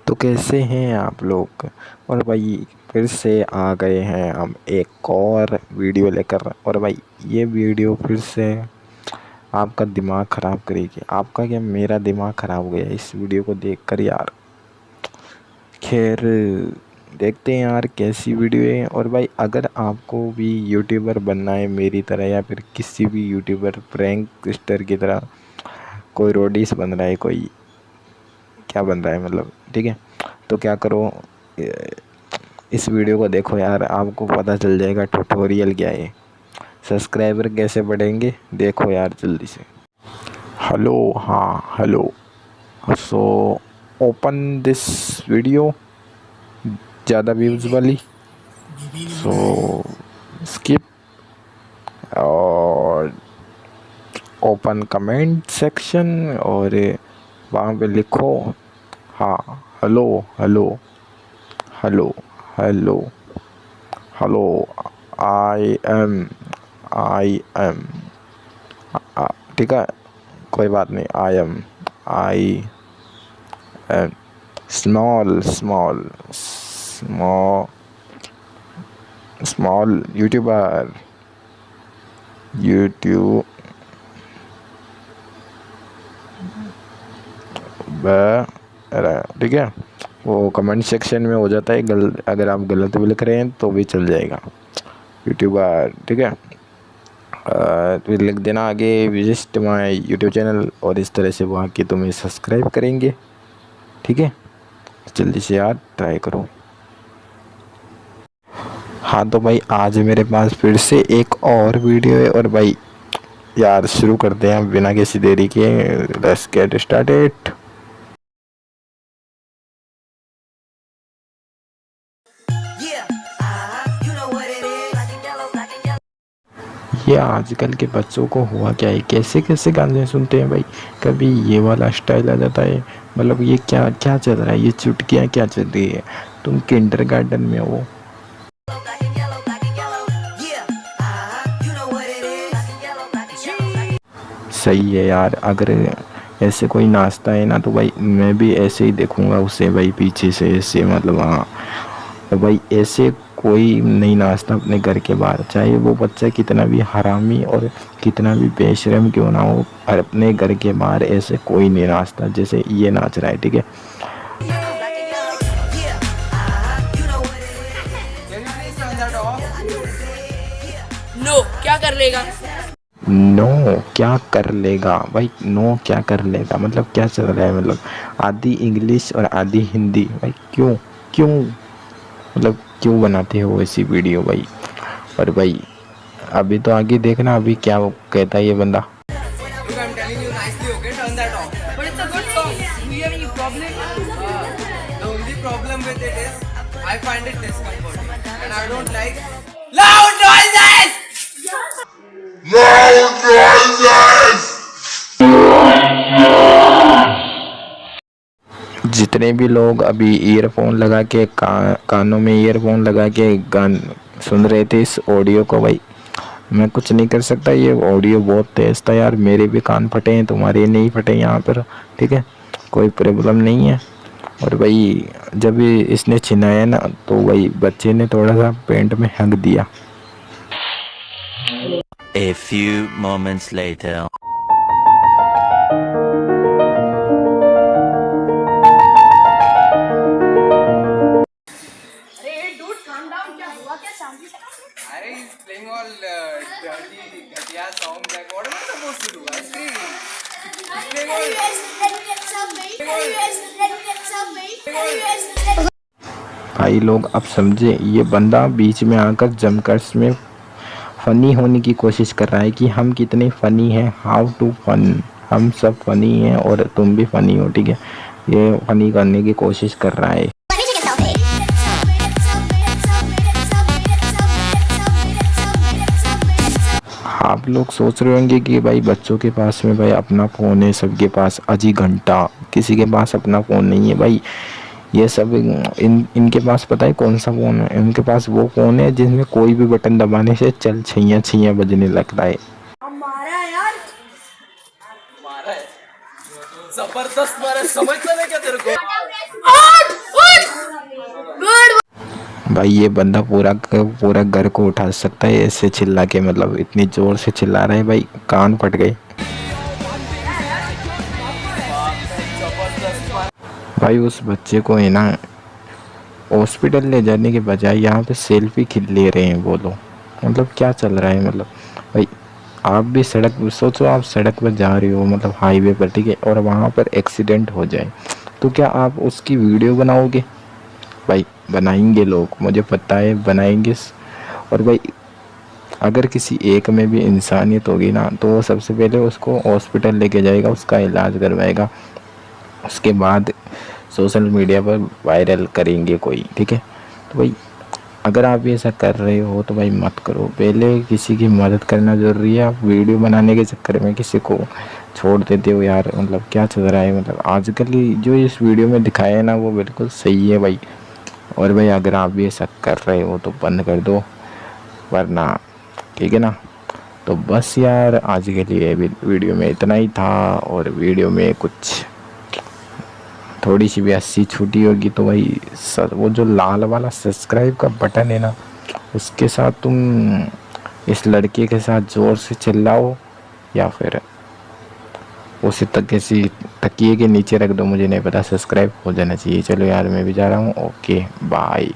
तो कैसे हैं आप लोग। और भाई फिर से आ गए हैं हम एक और वीडियो लेकर। और भाई ये वीडियो फिर से आपका दिमाग ख़राब करेगी। आपका क्या, मेरा दिमाग ख़राब हो गया इस वीडियो को देखकर यार। खैर देखते हैं यार कैसी वीडियो है। और भाई अगर आपको भी यूट्यूबर बनना है मेरी तरह, या फिर किसी भी यूट्यूबर प्रैंक स्टार की तरह, कोई रोडीस बन रहा है, कोई क्या बन रहा है मतलब, ठीक है, तो क्या करो, इस वीडियो को देखो यार, आपको पता चल जाएगा ट्यूटोरियल क्या है, सब्सक्राइबर कैसे बढ़ेंगे, देखो यार जल्दी से। हेलो, हाँ hello. So open this video, ज़्यादा व्यूज़ वाली, सो स्किप और ओपन कमेंट सेक्शन और वहाँ पे लिखो हाँ hello hello hello hello hello I am, ठीक है, कोई बात नहीं, I am small small small small YouTuber, ठीक है। वो कमेंट सेक्शन में हो जाता है, अगर आप गलत भी लिख रहे हैं तो भी चल जाएगा, यूट्यूबर, ठीक है। फिर लिख देना आगे विजिट माय यूट्यूब चैनल, और इस तरह से वो आके तुम्हें सब्सक्राइब करेंगे, ठीक है। जल्दी से यार ट्राई करो। हाँ तो भाई आज मेरे पास फिर से एक और वीडियो है, और भाई यार शुरू करते हैं बिना किसी देरी के। Let's get started. ये आजकल के बच्चों को हुआ क्या है, कैसे कैसे गाने सुनते हैं भाई। कभी ये वाला स्टाइल आ जाता है, मतलब ये क्या क्या चल रहा है, ये चुटकियाँ क्या चल रही है। तुम किंडरगार्टन में हो। सही है यार, अगर ऐसे कोई नाचता है ना तो भाई मैं भी ऐसे ही देखूंगा उसे भाई, पीछे से ऐसे, मतलब हाँ। तो भाई ऐसे कोई नहीं नाचता अपने घर के बाहर, चाहे वो बच्चा कितना भी हरामी और कितना भी बेशरम क्यों ना हो, और अपने घर के बाहर ऐसे कोई नहीं नाचता जैसे ये नाच रहा है, ठीक है। नो क्या कर लेगा, नो क्या कर लेगा भाई, नो क्या कर लेगा मतलब क्या चल रहा है, मतलब आधी इंग्लिश और आधी हिंदी भाई, क्यों क्यों, मतलब क्यों बनाते हो ऐसी वीडियो भाई। और भाई अभी तो आगे देखना, अभी क्या कहता है ये बंदा। जितने भी लोग अभी ईयरफोन लगा के कानों में ईयरफोन लगा के गान सुन रहे थे इस ऑडियो को, भाई मैं कुछ नहीं कर सकता, ये ऑडियो बहुत तेज था यार, मेरे भी कान फटे हैं, तुम्हारे नहीं फटे यहाँ पर, ठीक है, कोई प्रॉब्लम नहीं है। और भाई जब इसने छिनाया ना तो भाई बच्चे ने थोड़ा सा पेंट में हक दिया। A few moments later. Arey, he's playing all dirty, ghatiya songs. Like, what am I supposed to do? I'm screaming. भाई लोग अब समझे, ये बंदा बीच में आकर जमकर इसमें फ़नी होने की कोशिश कर रहा है कि हम कितने फ़नी हैं, हाउ टू फन, हम सब फ़नी हैं और तुम भी फ़नी हो, ठीक है। ये फ़नी करने की कोशिश कर रहा है। आप लोग सोच रहे होंगे कि भाई बच्चों के पास में भाई अपना फ़ोन है, सबके पास अजी घंटा, किसी के पास अपना फ़ोन नहीं है भाई। ये सब इनके पास पता है कौन सा फ़ोन है, इनके पास वो फ़ोन है जिसमें कोई भी बटन दबाने से चल छैया छैया बजने लगता है। हमारा यार मारा है, जबरदस्त मारा है, समझता नहीं क्या तेरे को। भाई ये बंदा पूरा का पूरा घर को उठा सकता है ऐसे चिल्ला के, मतलब इतनी जोर से चिल्ला रहा है भाई, कान फट गए। भाई उस बच्चे को है ना हॉस्पिटल ले जाने के बजाय यहाँ पे सेल्फी खिंच ले रहे हैं वो लोग। मतलब क्या चल रहा है, मतलब भाई आप भी सड़क सोचो, आप सड़क पर जा रहे हो मतलब हाईवे पर, ठीक है, और वहाँ पर एक्सीडेंट हो जाए तो क्या आप उसकी वीडियो बनाओगे? भाई बनाएंगे लोग, मुझे पता है बनाएंगे। और भाई अगर किसी एक में भी इंसानियत होगी ना तो वो सबसे पहले उसको हॉस्पिटल लेके जाएगा, उसका इलाज करवाएगा, उसके बाद सोशल मीडिया पर वायरल करेंगे कोई, ठीक है। तो भाई अगर आप ये ऐसा कर रहे हो तो भाई मत करो, पहले किसी की मदद करना ज़रूरी है। आप वीडियो बनाने के चक्कर में किसी को छोड़ देते हो यार, मतलब क्या चल रहा है। मतलब आजकल जो इस वीडियो में दिखाया है ना वो बिल्कुल सही है भाई। और भाई अगर आप भी ऐसा कर रहे हो तो बंद कर दो, वरना ठीक है ना। तो बस यार आज के लिए वीडियो में इतना ही था, और वीडियो में कुछ थोड़ी सी भी हंसी छूटी होगी तो भाई वो जो लाल वाला सब्सक्राइब का बटन है ना उसके साथ तुम इस लड़के के साथ ज़ोर से चिल्लाओ, या फिर उसे तक किसी तकिए के नीचे रख दो, मुझे नहीं पता, सब्सक्राइब हो जाना चाहिए। चलो यार मैं भी जा रहा हूँ, ओके बाय।